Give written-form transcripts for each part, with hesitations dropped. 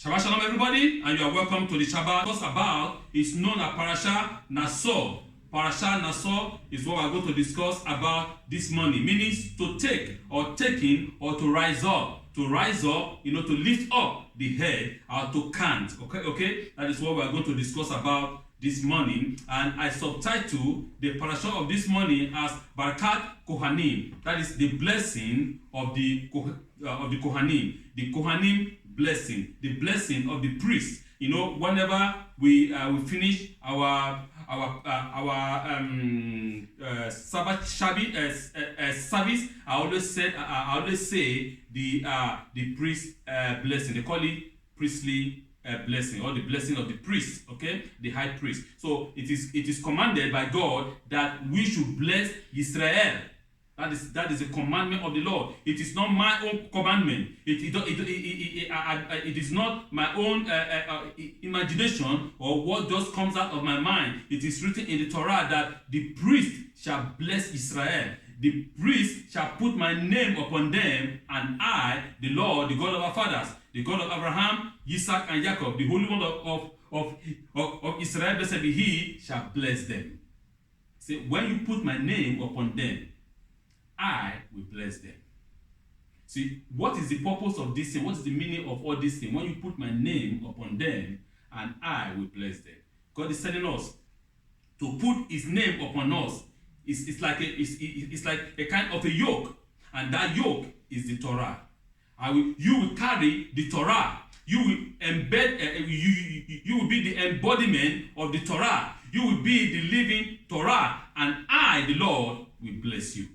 Shabbat Shalom, everybody, and you are welcome to the Shabbat. What's about is known as Parshas Naso. Parshas Naso is what we are going to discuss about this morning. Means to take or taking or to rise up. To rise up, to lift up the head or to count. Okay? That is what we are going to discuss about this morning. And I subtitle the parasha of this morning as Birkat Kohanim. That is the blessing of the Kohanim. The Kohanim blessing. The blessing of the priest. Whenever we finish our Sabbath service, I always say the priest blessing. They call it priestly blessing, or the blessing of the priest. Okay, the high priest. So it is commanded by God that we should bless Israel. That is a commandment of the Lord. It is not my own commandment. It is not my own imagination or what just comes out of my mind. It is written in the Torah that the priest shall bless Israel. The priest shall put my name upon them, and I, the Lord, the God of our fathers, the God of Abraham, Isaac, and Jacob, the Holy One of Israel, blessed be He, shall bless them. See, when you put my name upon them, I will bless them. See, what is the purpose of this thing? What is the meaning of all this thing? When you put my name upon them, and I will bless them. God is telling us to put His name upon us. It's like a kind of a yoke, and that yoke is the Torah. You will carry the Torah. You will embed. You will be the embodiment of the Torah. You will be the living Torah, and I, the Lord, will bless you.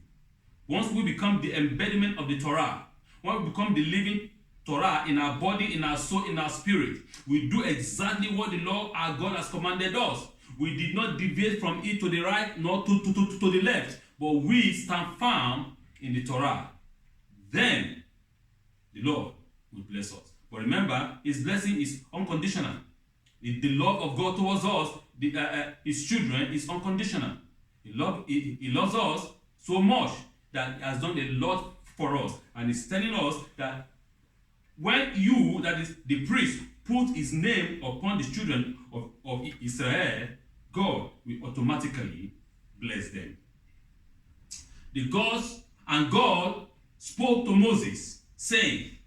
Once we become the embodiment of the Torah, when we become the living Torah in our body, in our soul, in our spirit, we do exactly what the Lord our God has commanded us. We did not deviate from it to the right nor to the left, but we stand firm in the Torah. Then the Lord will bless us. But remember, His blessing is unconditional. The love of God towards us, His children, is unconditional. He loves us so much that He has done a lot for us. And He's telling us that when you, that is the priest, put His name upon the children of Israel, God will automatically bless them. God spoke to Moses, saying,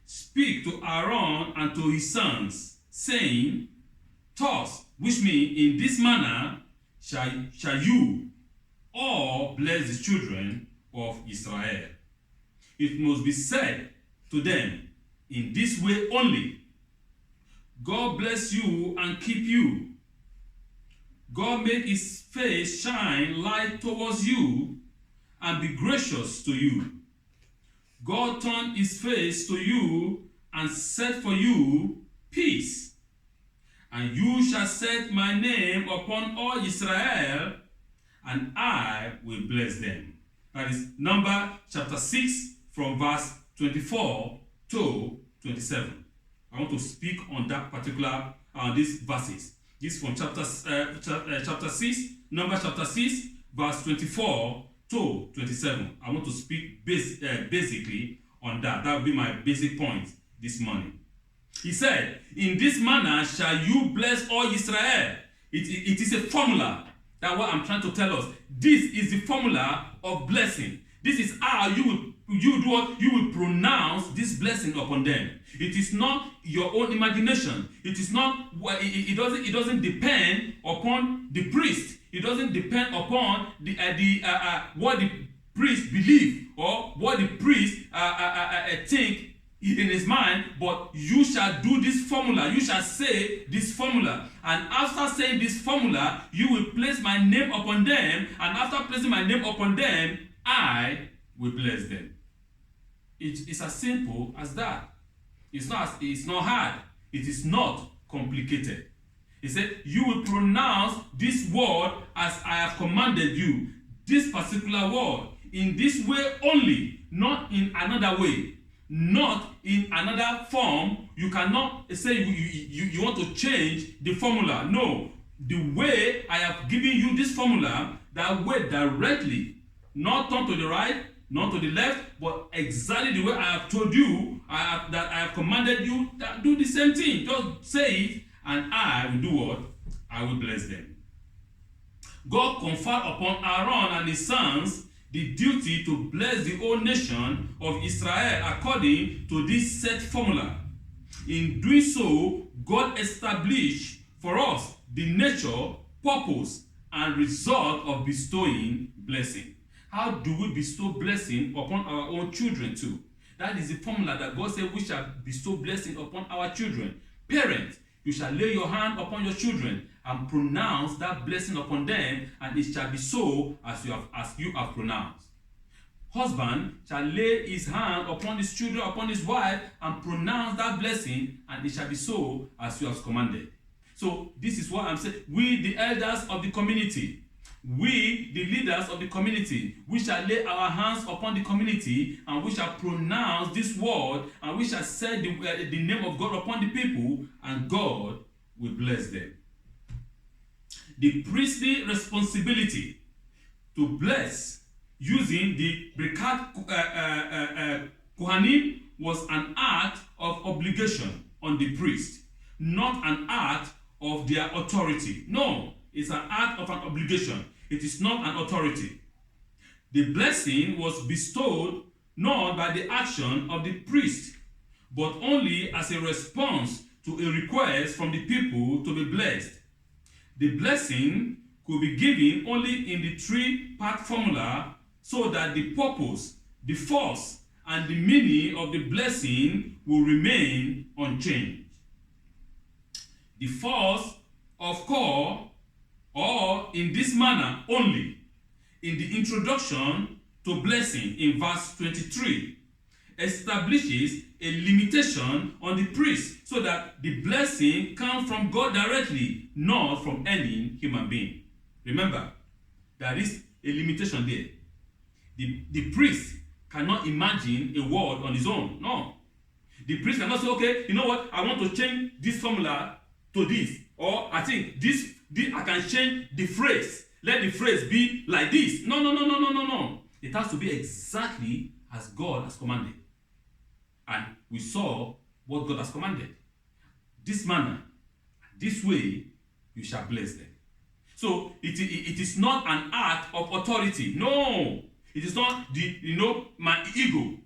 "Speak to Aaron and to his sons, saying, Thus, which means in this manner shall you all bless the children of Israel. It must be said to them in this way only, God bless you and keep you. God make His face shine light towards you and be gracious to you. God turn His face to you and set for you peace. And you shall set my name upon all Israel, and I will bless them." That is Numbers chapter 6 from verse 24 to 27. I want to speak on that particular, these verses. This from chapter 6, Numbers chapter 6, verse 24 to 27. I want to speak basically on that. That will be my basic point this morning. He said, "In this manner shall you bless all Israel." It is a formula. That's what I'm trying to tell us. This is the formula of blessing. This is how you will pronounce this blessing upon them. It is not your own imagination. It is not. It doesn't depend upon the priest. It doesn't depend upon what the priest believe or what the priest think in his mind. But you shall do this formula. You shall say this formula, and after saying this formula, you will place my name upon them. And after placing my name upon them, I will bless them. It's as simple as that. It's not hard. It is not complicated. He said, "You will pronounce this word as I have commanded you." This particular word, in this way only, not in another way, not in another form. You cannot say you want to change the formula. No. The way I have given you this formula, that way directly, not turn to the right, not to the left, but exactly the way I have told you, that I have commanded you, that do the same thing. Just say it, and I will do what? I will bless them. God conferred upon Aaron and his sons the duty to bless the whole nation of Israel according to this set formula. In doing so, God established for us the nature, purpose, and result of bestowing blessing. How do we bestow blessing upon our own children too? That is the formula that God said we shall bestow blessing upon our children. Parents, you shall lay your hand upon your children and pronounce that blessing upon them, and it shall be so as you have pronounced. Husband shall lay his hand upon his children, upon his wife, and pronounce that blessing, and it shall be so as you have commanded. So this is what I'm saying. We, the elders of the community, we, the leaders of the community, we shall lay our hands upon the community, and we shall pronounce this word, and we shall say the name of God upon the people, and God will bless them. The priestly responsibility to bless using the Birkat Kohanim was an act of obligation on the priest, not an act of their authority. No, it's an act of an obligation. It is not an authority. The blessing was bestowed not by the action of the priest, but only as a response to a request from the people to be blessed. The blessing could be given only in the three-part formula, so that the purpose, the force, and the meaning of the blessing will remain unchanged. The force of koh-or, or in this manner only, in the introduction to blessing in verse 23, establishes a limitation on the priest, so that the blessing comes from God directly, not from any human being. Remember, there is a limitation there. The priest cannot imagine a word on his own. No. The priest cannot say, okay, you know what, I want to change this formula to this. Or I think this I can change the phrase. Let the phrase be like this. No. It has to be exactly as God has commanded. And we saw what God has commanded. This manner, this way, you shall bless them. So it is not an act of authority. No. It is not my ego.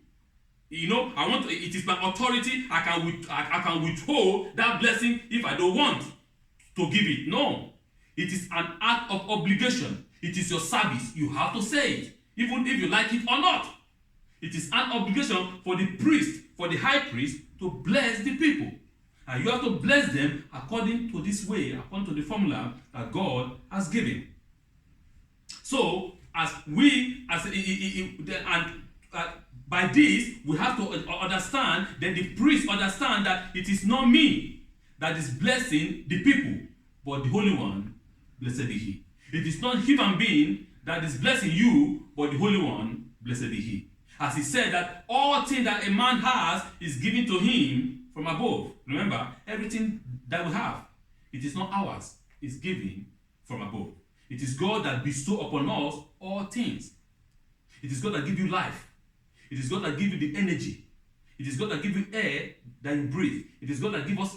I want to, it is my authority. I can withhold that blessing if I don't want to give it. No. It is an act of obligation. It is your service. You have to say it, even if you like it or not. It is an obligation for the priest, for the high priest, to bless the people. And you have to bless them according to this way, according to the formula that God has given. So, by this, we have to understand, then the priest understand that it is not me that is blessing the people, but the Holy One, blessed be He. It is not human being that is blessing you, but the Holy One, blessed be He. As He said that all things that a man has is given to him from above. Remember, everything that we have, it is not ours, it's given from above. It is God that bestows upon us all things. It is God that gives you life. It is God that gives you the energy. It is God that gives you air that you breathe. It is God that gives us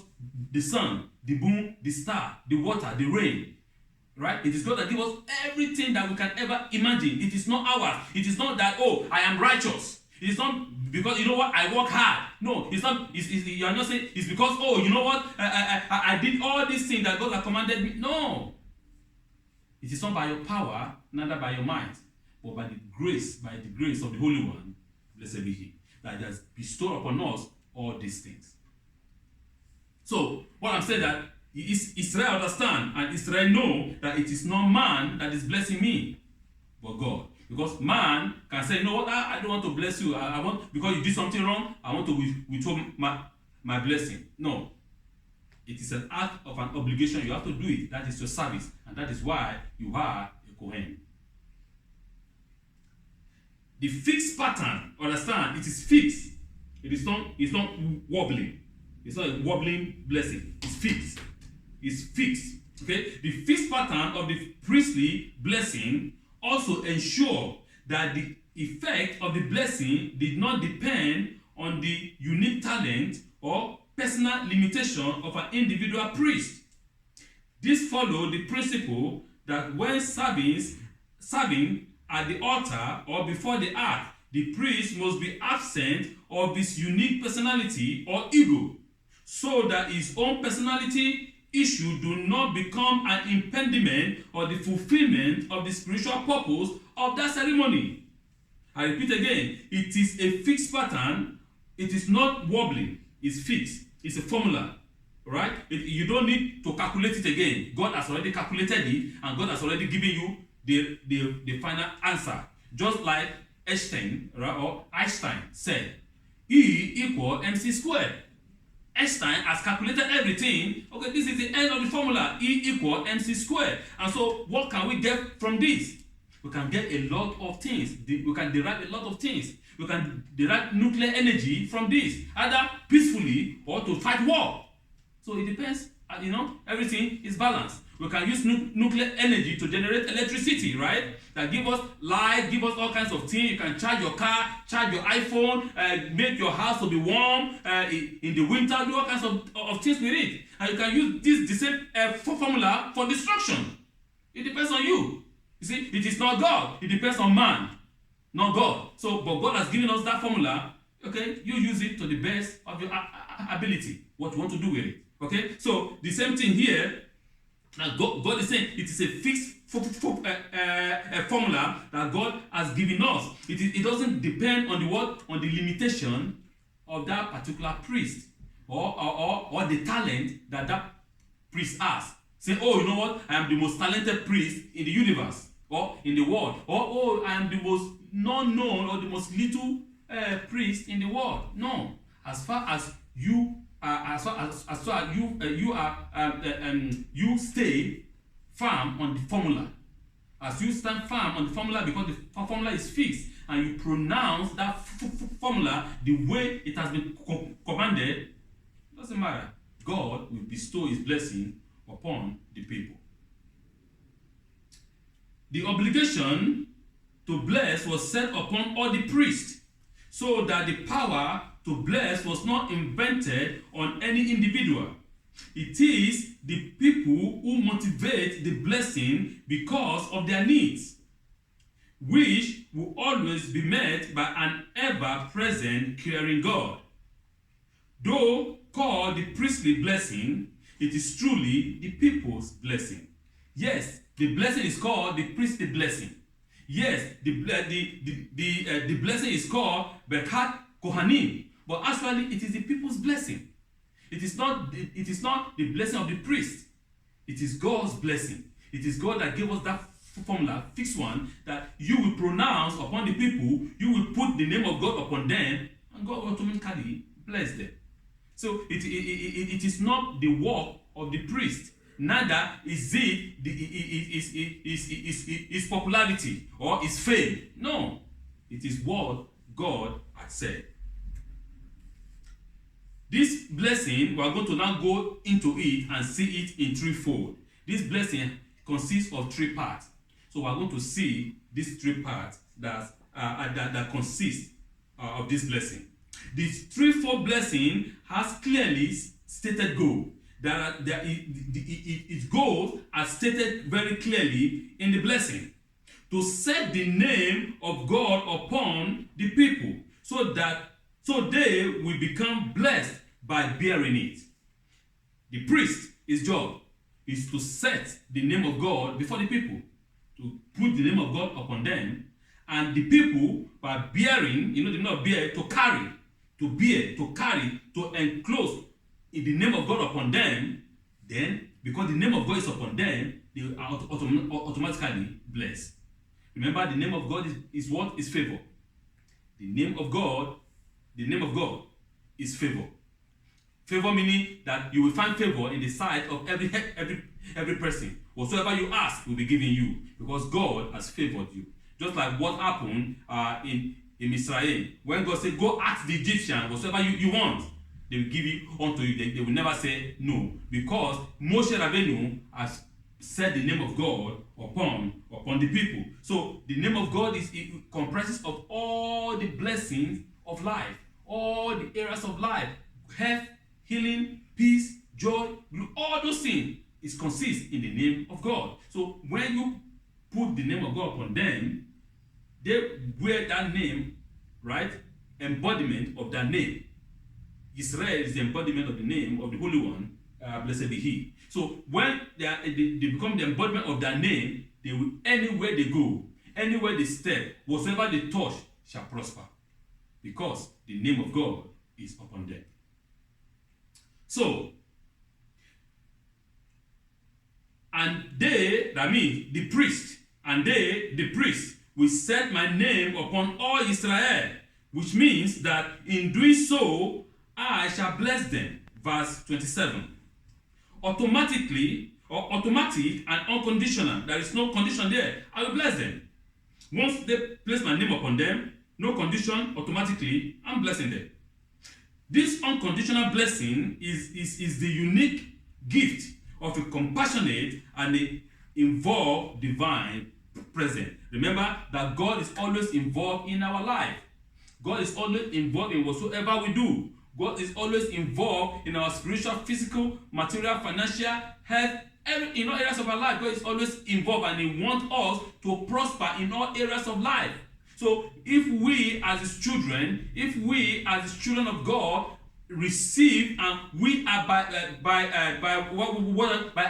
the sun, the moon, the star, the water, the rain. Right? It is God that gives us everything that we can ever imagine. It is not ours. It is not that, oh, I am righteous. It is not because, you know what, I work hard. No, it's not. You are not saying it's because, oh, you know what, I did all these things that God has commanded me. No. It is not by your power, neither by your might, but by the grace of the Holy One, blessed be He, that has bestowed upon us all these things. So, what I'm saying that Israel understand, and Israel know that it is not man that is blessing me, but God. Because man can say, you know what, I don't want to bless you. I want, because you did something wrong, I want to withhold my blessing. No. It is an act of an obligation. You have to do it. That is your service. And that is why you are a Kohen. The fixed pattern, understand, it is fixed. It's not wobbling. It's not a wobbling blessing. It's fixed. It's fixed. Okay? The fixed pattern of the priestly blessing also ensure that the effect of the blessing did not depend on the unique talent or personal limitation of an individual priest. This followed the principle that when serving at the altar or before the ark, the priest must be absent of his unique personality or ego, so that his own personality issue do not become an impediment or the fulfillment of the spiritual purpose of that ceremony. I repeat again, it is a fixed pattern. It is not wobbling. It's fixed. It's a formula. Right? You don't need to calculate it again. God has already calculated it, and God has already given you the final answer. Just like Einstein, right, or Einstein said, E equal mc squared. Einstein has calculated everything. Okay, this is the end of the formula. E equal mc squared. And so what can we get from this? We can get a lot of things. We can derive a lot of things. We can derive nuclear energy from this, either peacefully or to fight war. So it depends, everything is balanced. We can use nuclear energy to generate electricity, right? That give us light, give us all kinds of things. You can charge your car, charge your iPhone, make your house to be warm in the winter, do all kinds of things with it. And you can use the same formula for destruction. It depends on you. You see, it is not God. It depends on man, not God. So, but God has given us that formula. Okay, you use it to the best of your ability, what you want to do with it. Okay, so the same thing here. God is saying it is a fixed formula that God has given us. It doesn't depend on the limitation of that particular priest or the talent that priest has. Say, oh, you know what? I am the most talented priest in the universe or in the world. Or, oh, I am the most non-known or the most little priest in the world. No, as far as you you stay firm on the formula. As you stand firm on the formula, because the formula is fixed, and you pronounce that formula the way it has been commanded, doesn't matter. God will bestow his blessing upon the people. The obligation to bless was set upon all the priests, so that the power to bless was not invented on any individual. It is the people who motivate the blessing because of their needs, which will always be met by an ever-present caring God. Though called the priestly blessing, it is truly the people's blessing. Yes, the blessing is called the priestly blessing. Yes, the blessing is called Birkat Kohanim, but actually it is the people's blessing. It is not the blessing of the priest. It is God's blessing. It is God that gave us that formula, fixed one, that you will pronounce upon the people, you will put the name of God upon them, and God will automatically bless them. So it is not the work of the priest. Neither is it his popularity or his fame. No, it is what God had said. This blessing, we are going to now go into it and see it in threefold. This blessing consists of three parts. So we are going to see these three parts that consist of this blessing. This threefold blessing has clearly stated goal. Its goals are stated very clearly in the blessing. To set the name of God upon the people, so they will become blessed by bearing it. The priest, his job is to set the name of God before the people, to put the name of God upon them, and the people, by bearing, the name of bear, to carry, to bear, to carry, to enclose in the name of God upon them. Then, because the name of God is upon them, they are automatically blessed. Remember, the name of God is what? Is favor. The name of God is favor. Favor meaning that you will find favor in the sight of every person. Whatsoever you ask will be given you, because God has favored you. Just like what happened in Israel, when God said, "Go ask the Egyptian whatsoever you want," they will give it unto you. They will never say no, because Moshe Rabbeinu has set the name of God upon the people. So the name of God it comprises of all the blessings of life, all the areas of life, health, healing, peace, joy, all those things is consist in the name of God. So when you put the name of God upon them, they wear that name, right? Embodiment of that name. Israel is the embodiment of the name of the Holy One, blessed be He. So when they become the embodiment of that name, they will, anywhere they go, anywhere they step, whatever they touch shall prosper, because the name of God is upon them. So, and they, that means the priest, and they, the priest, will set my name upon all Israel, which means that in doing so, I shall bless them. Verse 27. Automatically, or automatic and unconditional, there is no condition there, I will bless them. Once they place my name upon them, no condition, automatically, I'm blessing them. This unconditional blessing is the unique gift of a compassionate and a involved divine presence. Remember that God is always involved in our life. God is always involved in whatsoever we do. God is always involved in our spiritual, physical, material, financial, health, in all areas of our life. God is always involved, and He wants us to prosper in all areas of life. So if we as His children, of God, receive, and we are by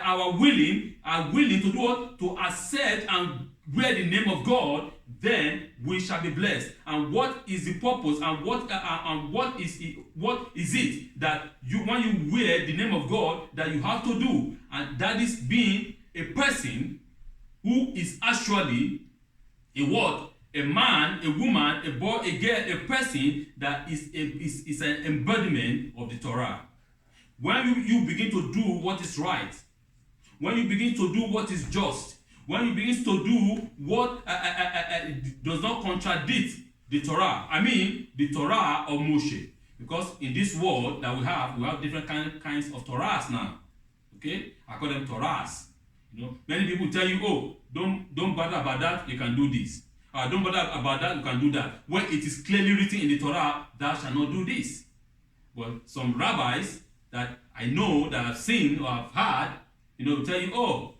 our willing, are willing to do what? To accept and wear the name of God, then we shall be blessed. And what is the purpose, and what is it that you, when you wear the name of God, that you have to do? And that is being a person who is actually a man, a woman, a boy, a girl, a person that is an embodiment of the Torah. When you begin to do what is right, when you begin to do what is just, when you begin to do what does not contradict the Torah, I mean the Torah of Moshe, because in this world that we have different kinds of Torahs now. Okay, I call them Torahs. You know, many people tell you, oh, don't bother about that, you can do this. Don't bother about that, you can do that. When it is clearly written in the Torah, thou shalt not do this. But some rabbis that I know, that I've seen or I've heard, will tell you, oh,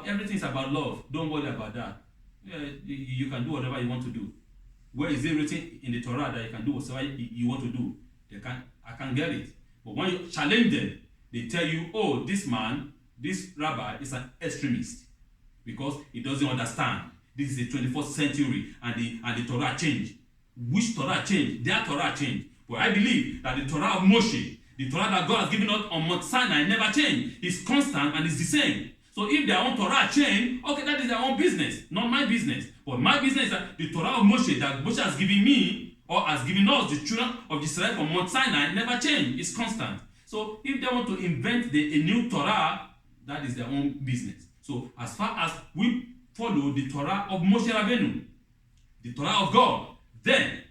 everything is about love. Don't worry about that. You can do whatever you want to do. Where is it written in the Torah that you can do whatever you want to do? I can't get it. But when you challenge them, they tell you, oh, this rabbi is an extremist because he doesn't understand. This is the 21st century, and the Torah changed. Which Torah changed? Their Torah changed. But I believe that the Torah of Moshe, the Torah that God has given us on Mount Sinai, never changed. It's constant and it's the same. So if their own Torah changed, okay, that is their own business, not my business. But my business is that the Torah of Moshe that Moshe has given me, or has given us, the children of Israel from Mount Sinai, never changed. It's constant. So if they want to invent a new Torah, that is their own business. So as far as we follow the Torah of Moshe Rabbeinu, the Torah of God, then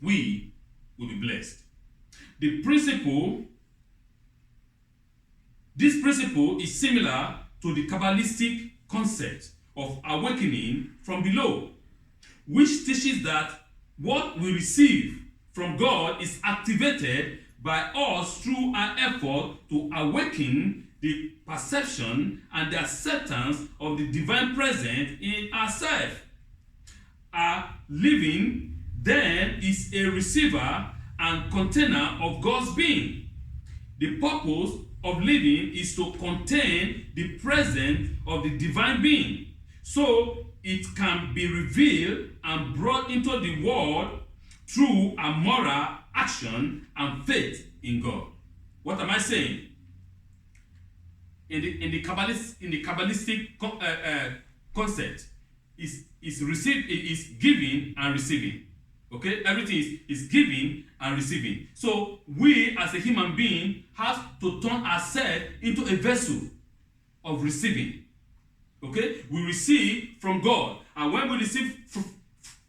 we will be blessed. This principle is similar to the Kabbalistic concept of awakening from below, which teaches that what we receive from God is activated by us through our effort to awaken the perception and the acceptance of the divine presence in ourselves. Our living then is a receiver and container of God's being. The purpose of living is to contain the presence of the divine being, so it can be revealed and brought into the world through a moral action and faith in God. What am I saying? In the Kabbalistic concept, is giving and receiving. Okay, everything is giving and receiving. So we as a human being have to turn ourselves into a vessel of receiving. Okay, we receive from God, and when we receive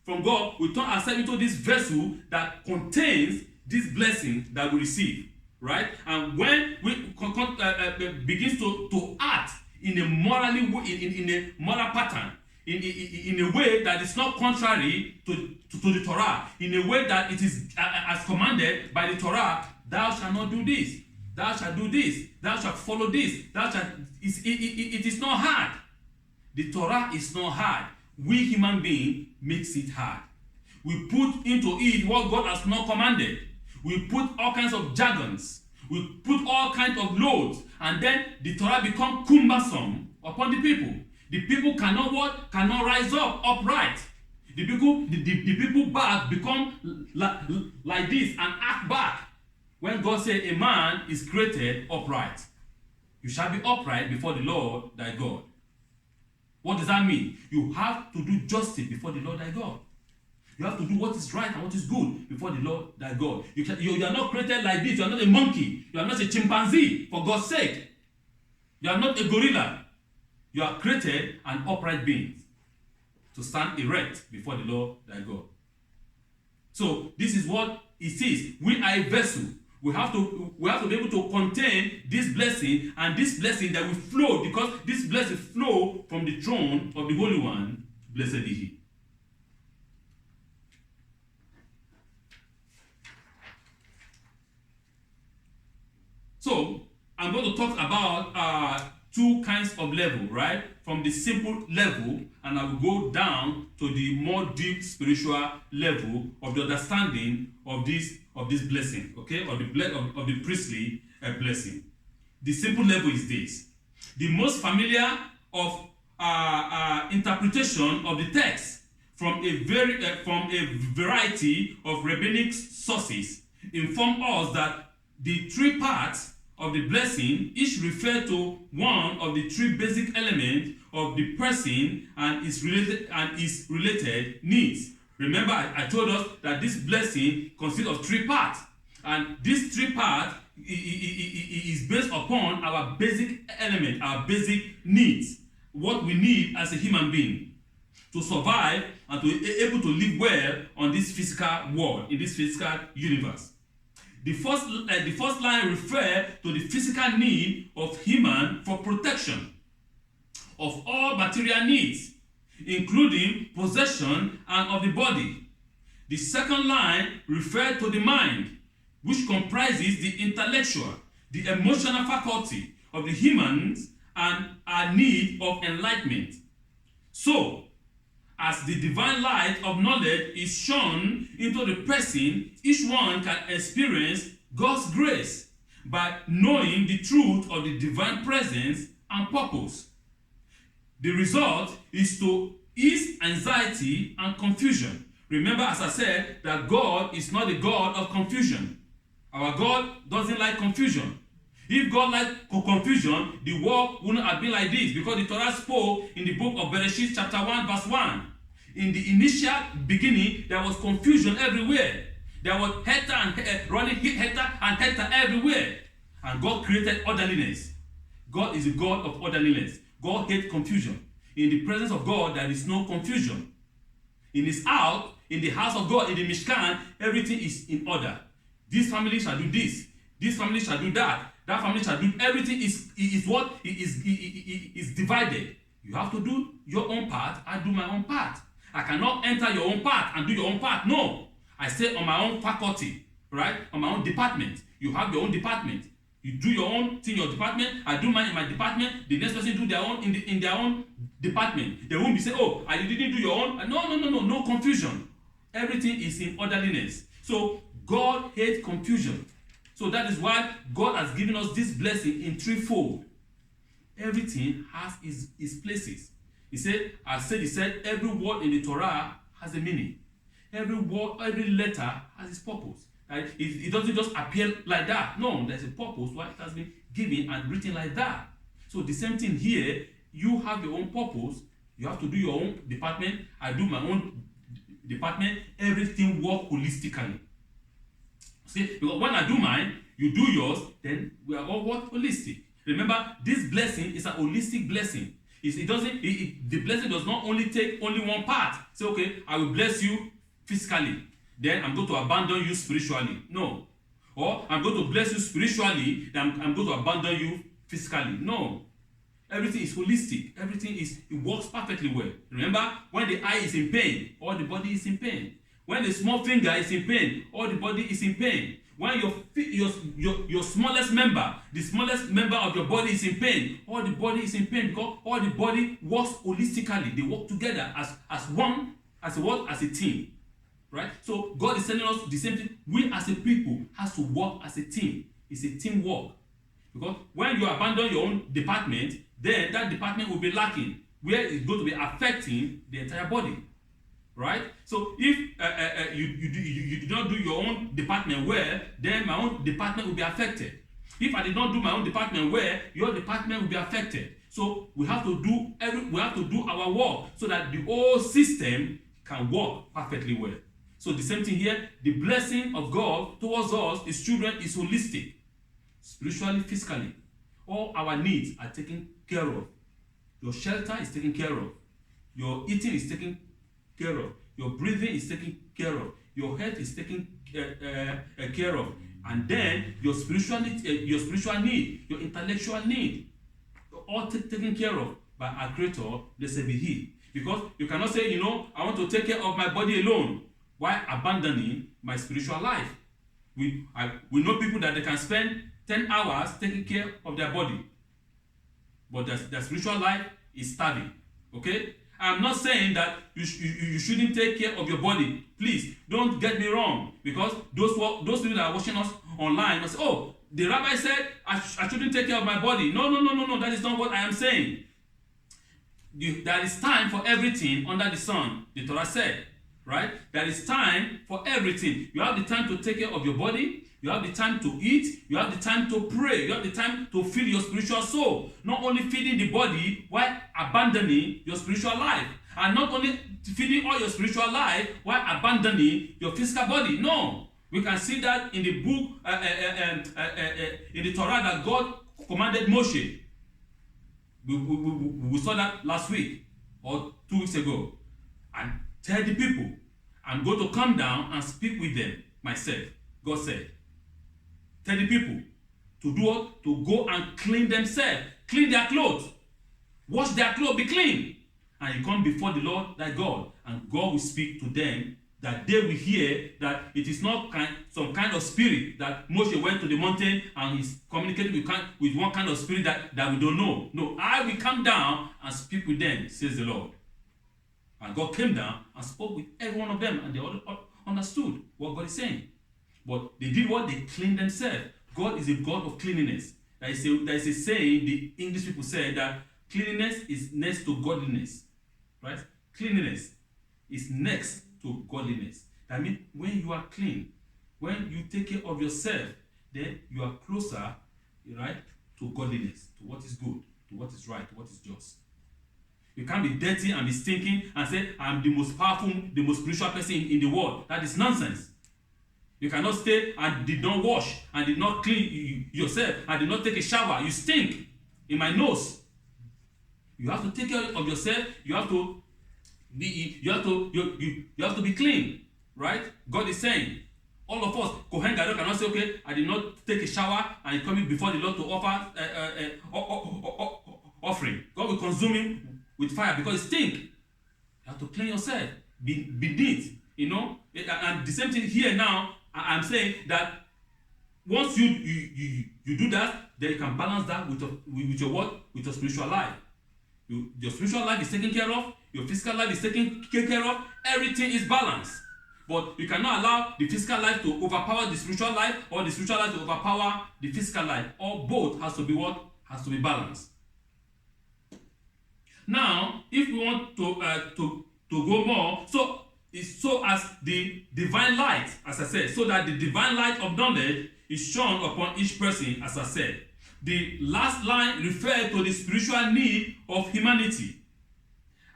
from God, we turn ourselves into this vessel that contains this blessing that we receive. Right? And when we begins to act in a morally in a moral pattern, in a way that is not contrary to the Torah, in a way that it is as commanded by the Torah. Thou shalt not do this, thou shalt do this, thou shalt follow this, thou shalt. It is not hard. The Torah is not hard. We human beings makes it hard. We put into it what God has not commanded. We put all kinds of jargons. We put all kinds of loads, and then the Torah becomes cumbersome upon the people. The people cannot what? Cannot rise up upright. The people back become like this and act back. When God said a man is created upright, you shall be upright before the Lord thy God. What does that mean? You have to do justice before the Lord thy God. You have to do what is right and what is good before the Lord thy God. You are not created like this. You are not a monkey. You are not a chimpanzee, for God's sake. You are not a gorilla. You are created an upright being to stand erect before the Lord thy God. So this is what it is. We are a vessel. We have to be able to contain this blessing, and this blessing that will flow, because this blessing flow from the throne of the Holy One. Blessed be He. So I'm going to talk about two kinds of level, right? From the simple level, and I will go down to the more deep spiritual level of the understanding of this blessing, okay, of the priestly blessing. The simple level is this: the most familiar of interpretation of the text from a variety of rabbinic sources inform us that the three parts of the blessing each refer to one of the three basic elements of the person and its related needs. Remember, I told us that this blessing consists of three parts, and these three parts is based upon our basic element, our basic needs, what we need as a human being to survive and to be able to live well on this physical world, in this physical universe. The first line refers to the physical need of human for protection of all material needs, including possession and of the body. The second line refers to the mind, which comprises the intellectual, the emotional faculty of the humans and our need of enlightenment. So, as the divine light of knowledge is shone into the person, each one can experience God's grace by knowing the truth of the divine presence and purpose. The result is to ease anxiety and confusion. Remember, as I said, that God is not a God of confusion. Our God doesn't like confusion. If God liked confusion, the world wouldn't have been like this, because the Torah spoke in the book of Bereshit chapter 1 verse 1. In the initial beginning, there was confusion everywhere. There was running hectare everywhere. And God created orderliness. God is a God of orderliness. God hates confusion. In the presence of God, there is no confusion. In His house, in the house of God, in the Mishkan, everything is in order. This family shall do this. This family shall do that. That family shall do. Everything is divided. You have to do your own part. I do my own part. I cannot enter your own part and do your own part. No. I stay on my own faculty, right? On my own department. You have your own department. You do your own thing in your department. I do mine in my department. The next person do their own in their own department. They won't be saying, oh, I didn't do your own. No confusion. Everything is in orderliness. So God hates confusion. So that is why God has given us this blessing in threefold. Everything has its places. He said, every word in the Torah has a meaning. Every word, every letter has its purpose. Right? It doesn't just appear like that. No, there's a purpose why it has been given and written like that. So the same thing here, you have your own purpose. You have to do your own department. I do my own department. Everything works holistically. See, because when I do mine, you do yours, then we are all what? Holistic. Remember, this blessing is a holistic blessing. The blessing does not only take only one part. Say, okay, I will bless you physically, then I'm going to abandon you spiritually. No. Or I'm going to bless you spiritually, then I'm going to abandon you physically. No. everything is holistic. It works perfectly well. Remember, when the eye is in pain, all the body is in pain. When the small finger is in pain, all the body is in pain. When your smallest member, the smallest member of your body is in pain, all the body is in pain, because all the body works holistically. They work together as one, as a team. Right? So God is telling us the same thing. We as a people has to work as a team. It's a teamwork. Because when you abandon your own department, then that department will be lacking, where it's going to be affecting the entire body. Right? So if you do not do your own department well, then my own department will be affected. If I did not do my own department well, your department will be affected. So we have to do our work so that the whole system can work perfectly well. So the same thing here, the blessing of God towards us, His children, is holistic, spiritually, physically. All our needs are taken care of. Your shelter is taken care of. Your eating is taken care of. Your breathing is taken care of. Your health is taken care of. And then your spiritual need, your intellectual need, all taken care of by our Creator, blessed be He. Because you cannot say, I want to take care of my body alone while abandoning my spiritual life. We know people that they can spend 10 hours taking care of their body, but their spiritual life is starving. Okay? I'm not saying that you shouldn't take care of your body. Please, don't get me wrong. Because those people that are watching us online must say, oh, the rabbi said I shouldn't take care of my body. No. That is not what I am saying. There is time for everything under the sun, the Torah said. Right? There is time for everything. You have the time to take care of your body. You have the time to eat. You have the time to pray. You have the time to feed your spiritual soul. Not only feeding the body while abandoning your spiritual life. And not only feeding all your spiritual life while abandoning your physical body. No. We can see that in the book, in the Torah that God commanded Moshe. We saw that last week or 2 weeks ago. And tell the people, I'm going to come down and speak with them myself. God said. Tell the people to do what? To go and clean themselves. Clean their clothes. Wash their clothes, be clean. And you come before the Lord thy God. And God will speak to them, that they will hear that it is not some kind of spirit that Moshe went to the mountain and he's communicating with one kind of spirit that we don't know. No, I will come down and speak with them, says the Lord. And God came down and spoke with every one of them, and they all understood what God is saying. But they did what? They cleaned themselves. God is a God of cleanliness. There is a saying the English people say that cleanliness is next to godliness. Right? Cleanliness is next to godliness. That means when you are clean, when you take care of yourself, then you are closer, right, to godliness, to what is good, to what is right, to what is just. You can't be dirty and be stinking and say, I'm the most powerful, the most spiritual person in the world. That is nonsense. You cannot stay and did not wash and did not clean yourself and did not take a shower. You stink in my nose. You have to take care of yourself. You have to be clean, right? God is saying, all of us, Kohen Gadol cannot say, okay, I did not take a shower and coming before the Lord to offer offering. God will consume him with fire because it stink. You have to clean yourself, be neat, And the same thing here now. I'm saying that once you do that, then you can balance that with your what? With your spiritual life. Your spiritual life is taken care of. Your physical life is taken care of. Everything is balanced. But you cannot allow the physical life to overpower the spiritual life, or the spiritual life to overpower the physical life. Or both has to be what? Has to be balanced. Now, if we want to go more, so as the divine light, as I said, so that the divine light of knowledge is shone upon each person, as I said. The last line refers to the spiritual need of humanity.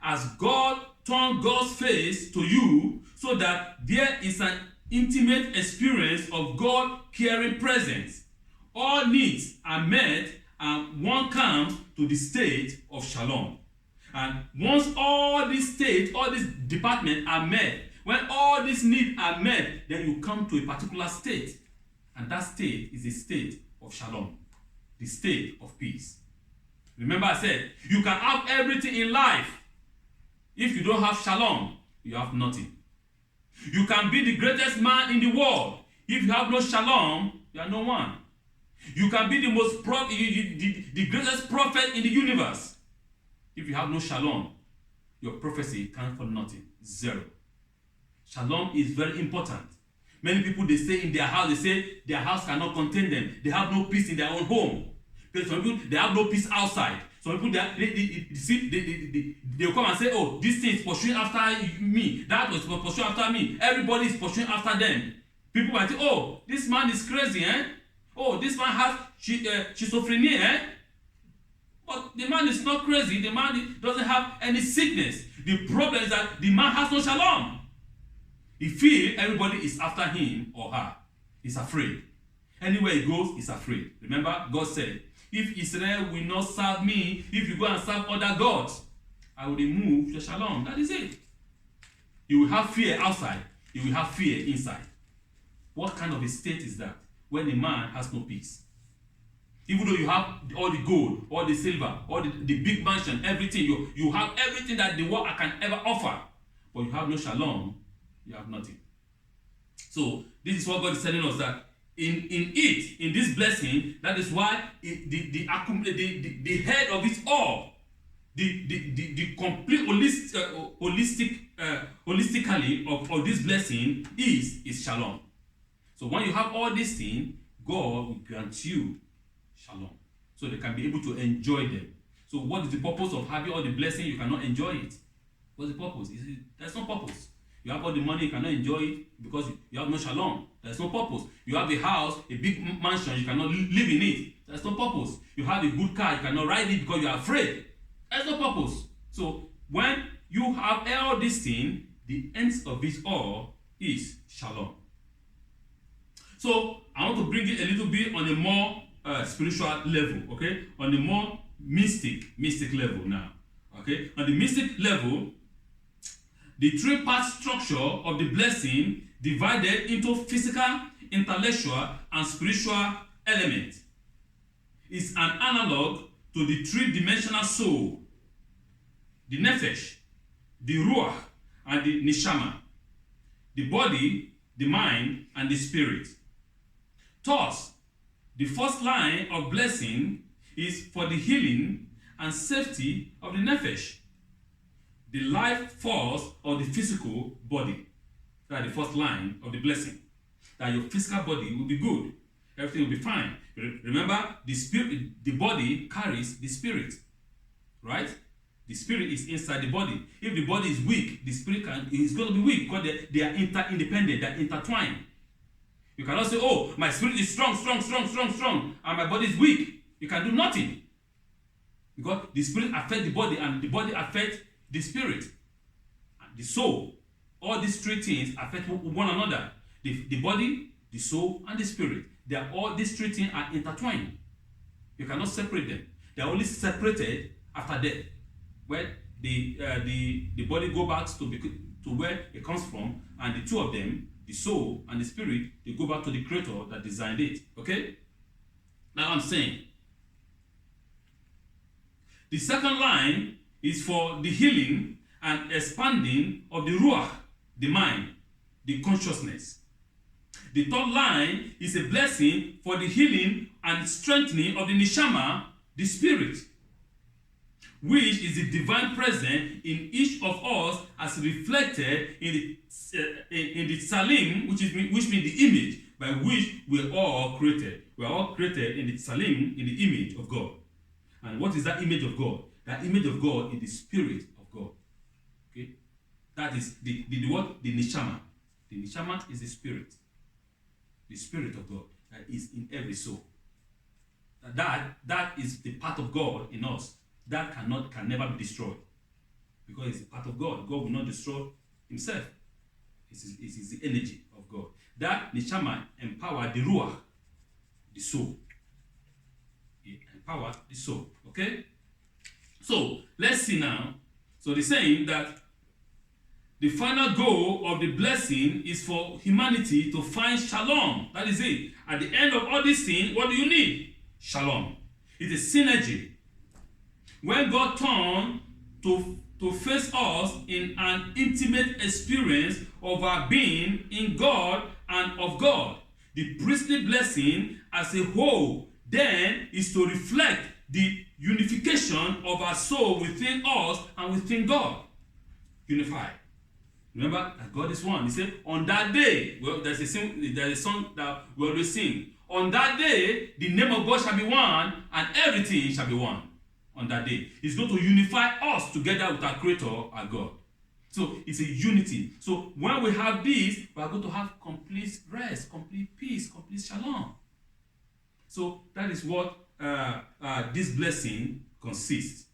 As God turned God's face to you, so that there is an intimate experience of God caring presence. All needs are met, and one comes to the state of shalom. And once all these states, all these departments are met, when all these needs are met, then you come to a particular state. And that state is a state of shalom, the state of peace. Remember I said, you can have everything in life. If you don't have shalom, you have nothing. You can be the greatest man in the world. If you have no shalom, you are no one. You can be the greatest prophet in the universe. If you have no shalom, your prophecy counts for nothing. Zero. Shalom is very important. Many people, they stay in their house, they say their house cannot contain them. They have no peace in their own home. Some people, they have no peace outside. Some people, they'll come and say, oh, this thing is pursuing after me. That was pursuing after me. Everybody is pursuing after them. People might say, oh, this man is crazy, eh? Oh, this man has schizophrenia, eh? But the man is not crazy. The man doesn't have any sickness. The problem is that the man has no shalom. He feels everybody is after him or her. He's afraid. Anywhere he goes, he's afraid. Remember, God said, if Israel will not serve me, if you go and serve other gods, I will remove your shalom. That is it. You will have fear outside. You will have fear inside. What kind of a state is that when a man has no peace? Even though you have all the gold, all the silver, all the big mansion, everything, you have everything that the world can ever offer, but you have no shalom, you have nothing. So this is what God is telling us, that in this blessing, that is why the head of it all, the complete holistically of this blessing is shalom. So when you have all these things, God will grant you shalom, so they can be able to enjoy them. So what is the purpose of having all the blessing? You cannot enjoy it. What's the purpose? There's no purpose. You have all the money, you cannot enjoy it because you have no shalom. There's no purpose. You have a house, a big mansion, you cannot live in it. There's no purpose. You have a good car, you cannot ride it because you are afraid. There's no purpose. So when you have all these things, the end of it all is shalom. So I want to bring it a little bit on a more spiritual level, okay? On the more mystic level now, okay? On the mystic level, the three-part structure of the blessing divided into physical, intellectual, and spiritual elements is an analog to the three-dimensional soul, the nefesh, the ruach, and the neshama, the body, the mind, and the spirit. Thus, the first line of blessing is for the healing and safety of the nefesh, the life force of the physical body. That's the first line of the blessing. That your physical body will be good. Everything will be fine. Remember, the spirit, the body carries the spirit. Right? The spirit is inside the body. If the body is weak, the spirit is going to be weak because they are interdependent, they are intertwined. You cannot say, oh, my spirit is strong, and my body is weak. You can do nothing. Because the spirit affects the body, and the body affects the spirit, and the soul. All these three things affect one another. The body, the soul, and the spirit. These three things are intertwined. You cannot separate them. They are only separated after death, where the body go back to where it comes from, and the two of them, the soul and the spirit, they go back to the creator that designed it. Okay? Now I'm saying, the second line is for the healing and expanding of the ruach, the mind, the consciousness. The third line is a blessing for the healing and strengthening of the neshama, the spirit, which is the divine presence in each of us as reflected in the salim, which means the image by which we are all created. We are all created in the salim, in the image of God. And what is that image of God? That image of God is the spirit of God. Okay? That is the what? The neshama. The neshama is the spirit. The spirit of God that is in every soul. That is the part of God in us. That can never be destroyed. Because it's a part of God. God will not destroy himself. It is the energy of God. That neshama empower the ruach, the soul. It empowers the soul. Okay? So, let's see now. So, they're saying that the final goal of the blessing is for humanity to find shalom. That is it. At the end of all these things, what do you need? Shalom. It's a synergy. When God turned to face us in an intimate experience of our being in God and of God, the priestly blessing as a whole then is to reflect the unification of our soul within us and within God. Unified. Remember that God is one. He said, on that day, well, there's a song that we always sing. On that day, the name of God shall be one, and everything shall be one. On that day, He's going to unify us together with our Creator, our God. So it's a unity. So when we have this, we are going to have complete rest, complete peace, complete shalom. So that is what this blessing consists.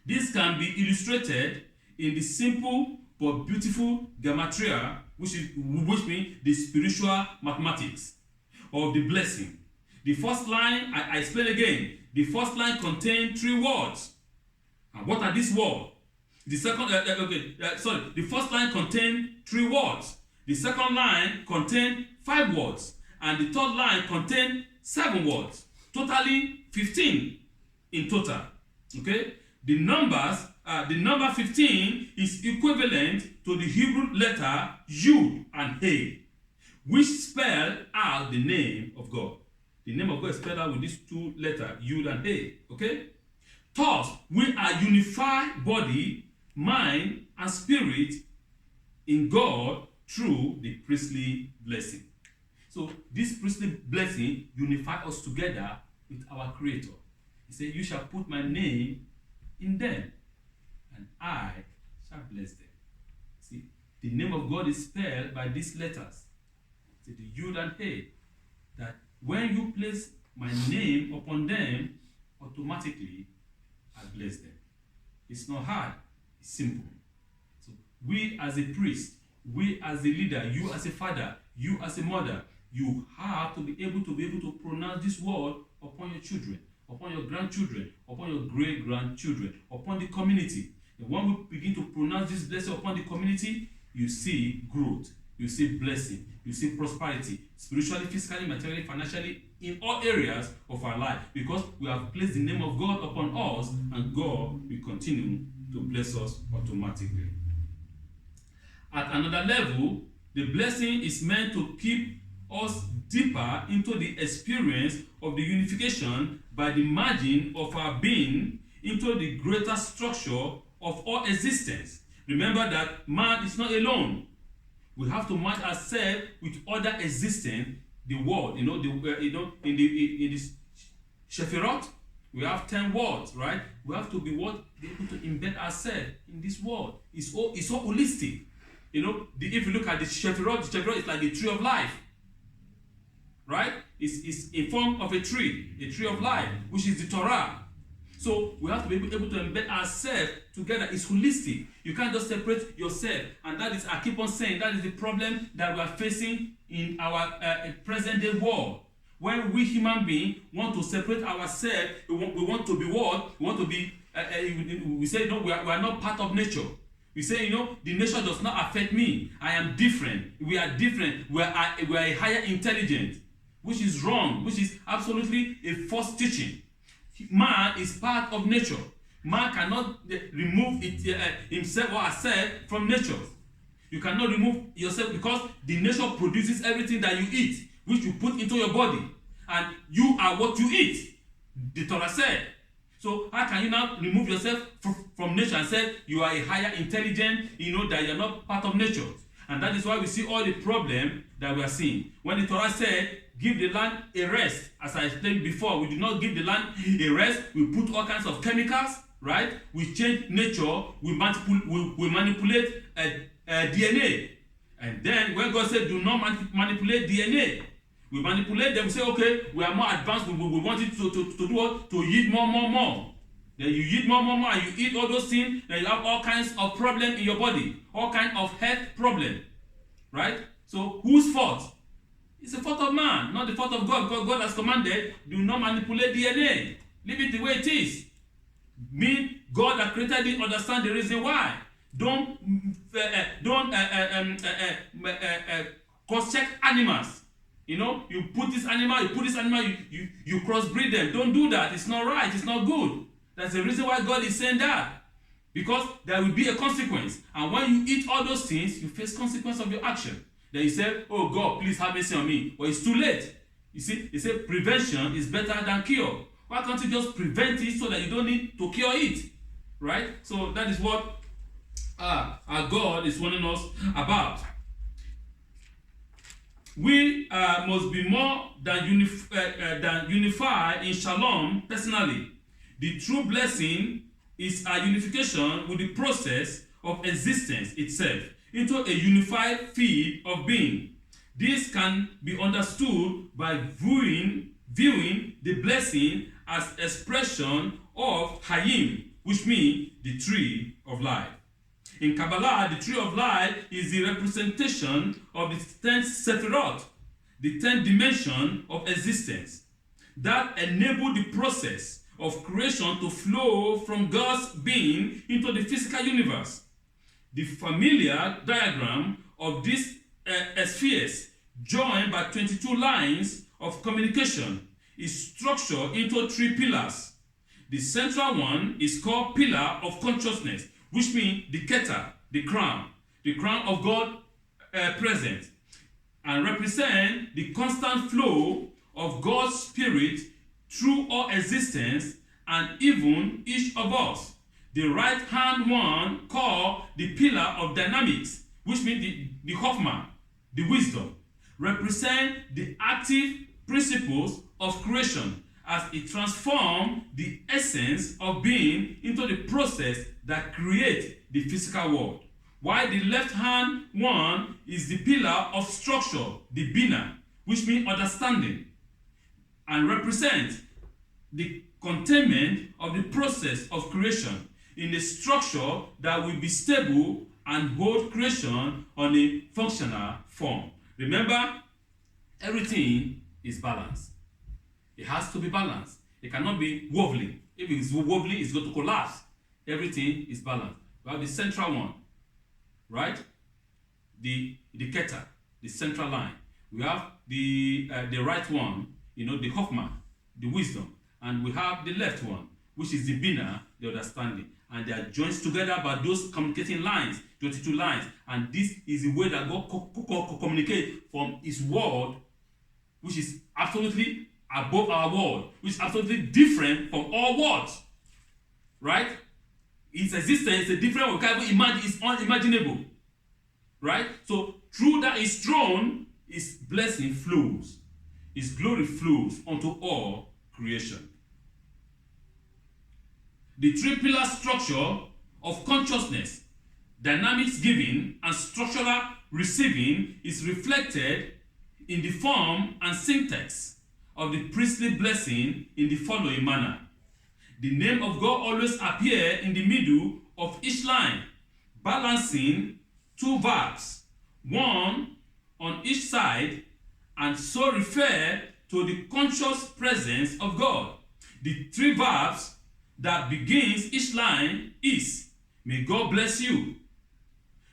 This can be illustrated in the simple but beautiful gematria, which means the spiritual mathematics of the blessing. The first line, I explain again. The first line contains 3 words. And what are these words? The first line contains 3 words. The second line contains 5 words. And the third line contains 7 words. Totally 15 in total. Okay? The number 15 is equivalent to the Hebrew letter Yud and He, which spell out the name of God. The name of God is spelled out with these 2 letters, Yud and He. Okay? Thus, we are unified body, mind, and spirit in God through the priestly blessing. So, this priestly blessing unifies us together with our Creator. He said, you shall put my name in them, and I shall bless them. See, the name of God is spelled by these letters. See, the Yud and He. That when you place my name upon them, automatically I bless them. It's not hard, it's simple. So we as a priest, we as a leader, you as a father, you as a mother, you have to be able to pronounce this word upon your children, upon your grandchildren, upon your great-grandchildren, upon the community. And when we begin to pronounce this blessing upon the community, you see growth, you see blessing, you see prosperity, spiritually, physically, materially, financially, in all areas of our life, because we have placed the name of God upon us, and God will continue to bless us automatically. At another level, the blessing is meant to keep us deeper into the experience of the unification by the merging of our being into the greater structure of all existence. Remember that man is not alone. We have to merge ourselves with other existence, the world. In the Shefirot, we have 10 words, right? We have to be able to embed ourselves in this world. It's so holistic. If you look at the Shefirot is like the tree of life, right? It's in form of a tree of life, which is the Torah. So we have to be able to embed ourselves together. It's holistic. You can't just separate yourself. And that is, I keep on saying, that is the problem that we are facing in our present day world. When we human beings want to separate ourselves, we want to be what? We want to be, we say, no, we are not part of nature. We say, the nature does not affect me. I am different. We are different. We are a higher intelligence, which is wrong, which is absolutely a false teaching. Man is part of nature. Man cannot remove himself or herself from nature. You cannot remove yourself, because the nature produces everything that you eat, which you put into your body. And you are what you eat, the Torah said. So how can you now remove yourself from nature and say you are a higher intelligence, that you are not part of nature? And that is why we see all the problem that we are seeing. When the Torah said, give the land a rest, as I explained before, we do not give the land a rest. We put all kinds of chemicals, right? We change nature. We manipulate DNA. And then when God said, do not manipulate DNA, we manipulate them. We say, okay, we are more advanced. We want it to do what? To yield more. Then you eat more, and you eat all those things, then you have all kinds of problems in your body, all kinds of health problems, right? So whose fault? It's the fault of man, not the fault of God. Because God has commanded, do not manipulate DNA. Leave it the way it is. Me, God that created it, understand the reason why. Don't cross-check animals. You put this animal, you crossbreed them. Don't do that. It's not right. It's not good. That's the reason why God is saying that. Because there will be a consequence. And when you eat all those things, you face consequence of your action. Then you say, oh God, please have mercy on me. But it's too late. You see, he said prevention is better than cure. Why can't you just prevent it so that you don't need to cure it? Right? So that is what our God is warning us about. We must be more than unified in shalom personally. The true blessing is a unification with the process of existence itself into a unified field of being. This can be understood by viewing the blessing as expression of Hayim, which means the tree of life. In Kabbalah, the tree of life is the representation of the 10th Sephirot, the 10th dimension of existence, that enable the process of creation to flow from God's being into the physical universe. The familiar diagram of these spheres, joined by 22 lines of communication, is structured into 3 pillars. The central one is called pillar of consciousness, which means the Keter, the crown of God present, and represent the constant flow of God's spirit through all existence and even each of us. The right hand one called the pillar of dynamics, which means the Hoffman, the wisdom, represent the active principles of creation as it transforms the essence of being into the process that creates the physical world. While the left hand one is the pillar of structure, the Bina, which means understanding, and represents the containment of the process of creation in a structure that will be stable and hold creation on a functional form. Remember, everything is balanced. It has to be balanced. It cannot be wobbling. If it's wobbling, it's going to collapse. Everything is balanced. We have the central one, right? The Keter, the central line. We have the right one, the Hoffman, the wisdom. And we have the left one, which is the Bina, the understanding. And they are joined together by those communicating lines, 22 lines. And this is the way that God communicates from His word, which is absolutely above our world, which is absolutely different from all words. Right? Its existence is different. We can't even imagine. It's unimaginable. Right? So through that His throne, His blessing flows. His glory flows unto all creation. The 3 pillar structure of consciousness, dynamics giving, and structural receiving is reflected in the form and syntax of the priestly blessing in the following manner. The name of God always appears in the middle of each line, balancing 2 verbs, one on each side, and so refer to the conscious presence of God. The 3 verbs that begins each line is, may God bless you.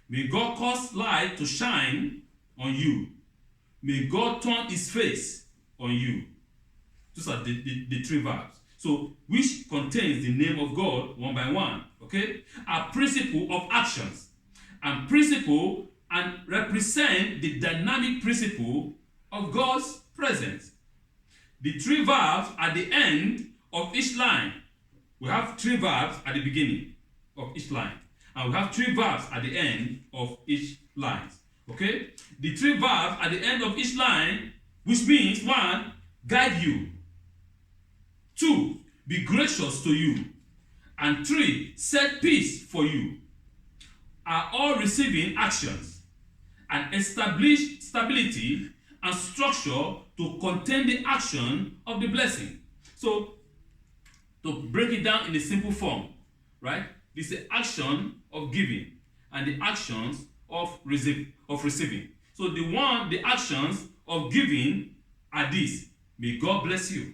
May God cause light to shine on you. May God turn His face on you. Those are the 3 verbs. So, which contains the name of God one by one. Okay? A principle of actions. And principle and represent the dynamic principle of God's presence. The 3 verbs at the end of each line. We have 3 verbs at the beginning of each line. And we have 3 verbs at the end of each line. Okay? The 3 verbs at the end of each line, which means 1, guide you. 2, be gracious to you. And 3, set peace for you, are all receiving actions and establish stability and structure to contain the action of the blessing. So, to break it down in a simple form, right? This is the action of giving and the actions of receiving. So the actions of giving are these. May God bless you.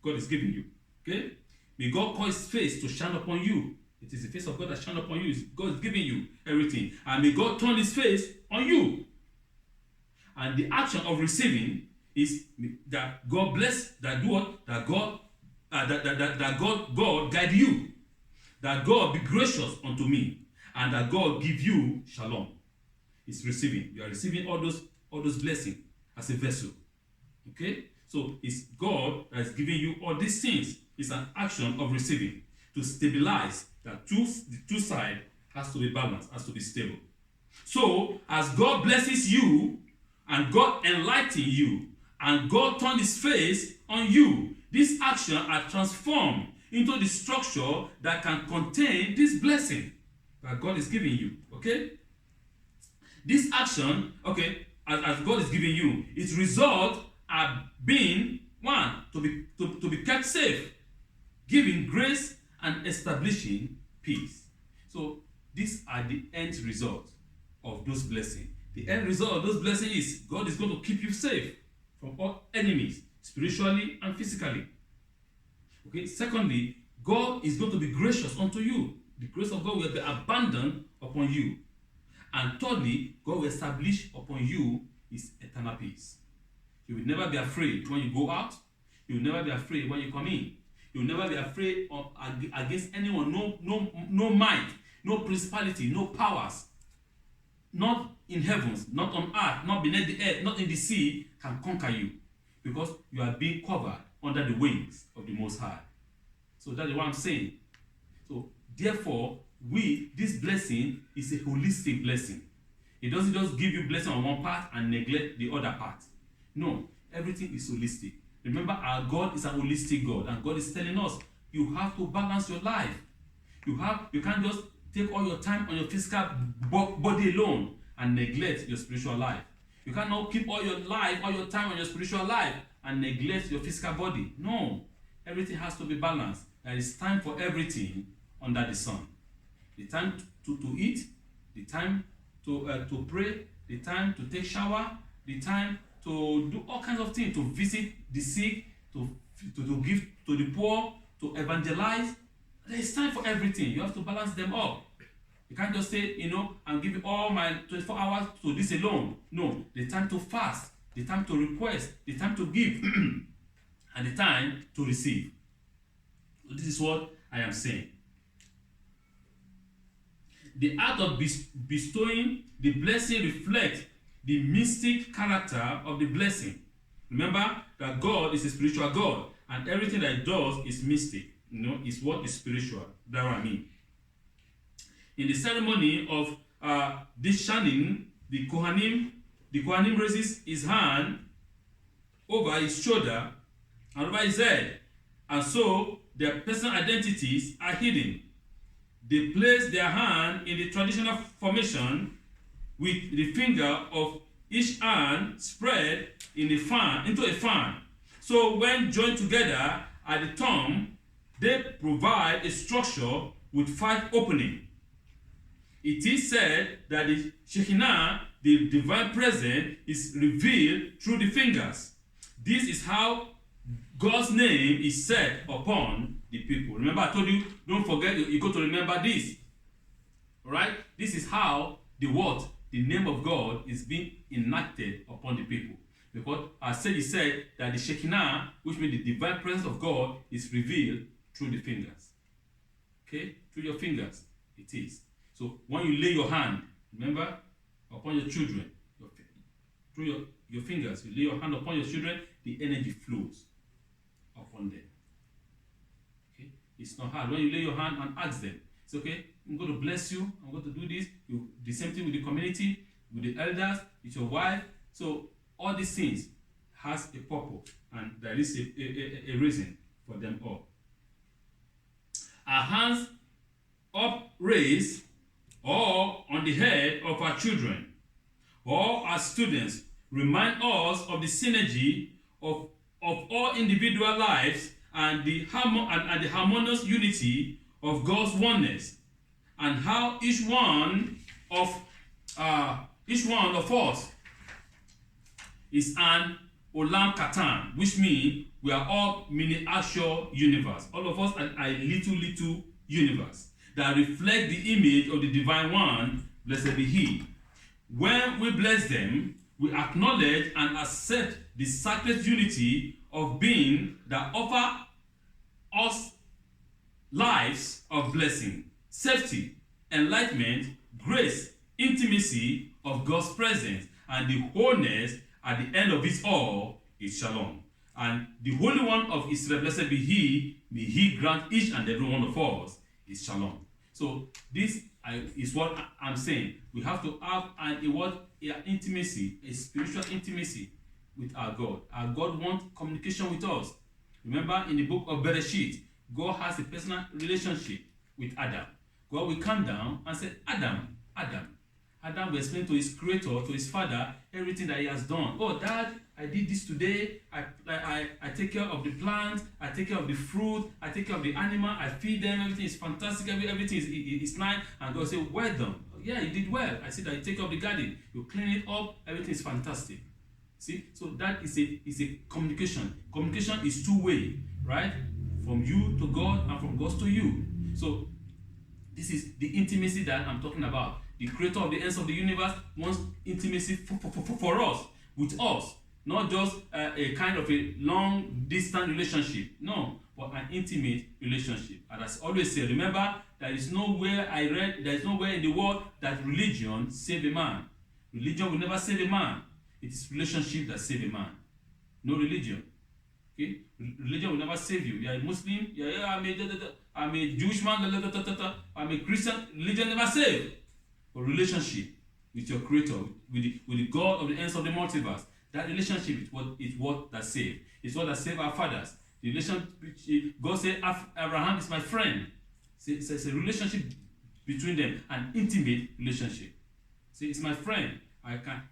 God is giving you. Okay? May God cause His face to shine upon you. It is the face of God that shines upon you. God is giving you everything. And may God turn His face on you. And the action of receiving is that God bless, that do what? That God that God guide you, that God be gracious unto me, and that God give you shalom. It's receiving. You are receiving all those blessings as a vessel. Okay? So it's God that is giving you all these things. It's an action of receiving to stabilize that the two sides has to be balanced, has to be stable. So as God blesses you and God enlightens you and God turns his face on you, these actions are transformed into the structure that can contain this blessing that God is giving you. Okay? This action, okay, as God is giving you, its result are being one, to be kept safe, giving grace and establishing peace. So these are the end result of those blessings. The end result of those blessings is God is going to keep you safe from all enemies, spiritually and physically. Okay. Secondly, God is going to be gracious unto you. The grace of God will be abundant upon you. And thirdly, God will establish upon you his eternal peace. You will never be afraid when you go out. You will never be afraid when you come in. You will never be afraid against anyone. No might, no principality, no powers, not in heavens, not on earth, not beneath the earth, not in the sea, can conquer you, because you are being covered under the wings of the Most High. So that is what I'm saying. So therefore, this blessing is a holistic blessing. It doesn't just give you blessing on one part and neglect the other part. No, everything is holistic. Remember, our God is a holistic God, and God is telling us you have to balance your life. You can't just take all your time on your physical body alone and neglect your spiritual life. You cannot keep all your time on your spiritual life and neglect your physical body. No, everything has to be balanced. There is time for everything under the sun. The time to eat, the time to pray, the time to take shower, the time to do all kinds of things, to visit the sick, to give to the poor, to evangelize. There is time for everything. You have to balance them up. You can't just say, I'm giving all my 24 hours to this alone. No, the time to fast, the time to request, the time to give, and the time to receive. So this is what I am saying. The act of bestowing the blessing reflects the mystic character of the blessing. Remember that God is a spiritual God, and everything that he does is mystic. Is what is spiritual. That's what I mean. In the ceremony of this shining, the Kohanim raises his hand over his shoulder and over his head, and so their personal identities are hidden. They place their hand in the traditional formation with the finger of each hand spread into a fan. So when joined together at the thumb, they provide a structure with 5 openings. It is said that the Shekinah, the divine presence, is revealed through the fingers. This is how God's name is set upon the people. Remember, I told you, don't forget, you got to remember this. Alright? This is how the name of God is being enacted upon the people. Because he said that the Shekinah, which means the divine presence of God, is revealed through the fingers. Okay? Through your fingers, it is. So when you lay your hand, remember, upon your children, through your fingers, you lay your hand upon your children, the energy flows upon them. Okay? It's not hard. When you lay your hand and ask them, it's okay, I'm going to bless you, I'm going to do this. The same thing with the community, with the elders, with your wife. So all these things has a purpose, and there is a reason for them all. Our hands upraised or on the head of our children or our students remind us of the synergy of all individual lives and the harmonious unity of God's oneness, and how each one of us is an Olam Katan, which means we are all miniature universe. All of us are a little universe that reflect the image of the Divine One, blessed be He. When we bless them, we acknowledge and accept the sacred unity of being that offer us lives of blessing, safety, enlightenment, grace, intimacy of God's presence, and the wholeness at the end of it all is shalom. And the Holy One of Israel, blessed be He, may He grant each and every one of us is shalom. So this is what I'm saying. We have to have intimacy, a spiritual intimacy with our God. Our God wants communication with us. Remember in the book of Bereshit, God has a personal relationship with Adam. God will come down and say, Adam, Adam. Adam will explain to his creator, to his father, everything that he has done. Oh, Dad, I did this today. I take care of the plant. I take care of the fruit. I take care of the animal. I feed them. Everything is fantastic. Everything is nice. And God say, well done. Yeah, you did well. I see that you take care of the garden. You clean it up. Everything is fantastic. See, so that is a communication. Communication is two-way, right? From you to God and from God to you. So this is the intimacy that I'm talking about. The creator of the ends of the universe wants intimacy for us, with us. Not just a kind of a long distant relationship. No, but an intimate relationship. And as I always say, remember, there is nowhere in the world that religion save a man. Religion will never save a man. It is relationship that save a man. No religion. Okay? Religion will never save you. You are a Muslim, I'm a Jewish man, I'm a Christian. Religion never save. But relationship with your creator, with the God of the ends of the multiverse, that relationship is what that saves. It's what that saved our fathers. The relationship, God said, Abraham is my friend. It's a relationship between them, an intimate relationship. See, it's my friend.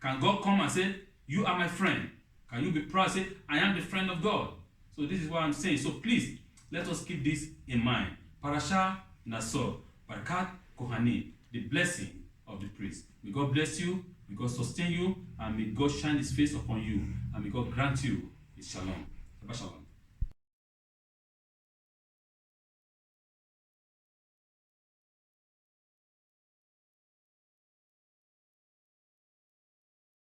Can God come and say, you are my friend? Can you be proud and say, I am the friend of God? So this is what I'm saying. So please, let us keep this in mind. Parshas Naso, Birkat Kohanim, the blessing of the priest. May God bless you, may God sustain you, and may God shine His face upon you, and may God grant you His shalom. Shabbat shalom.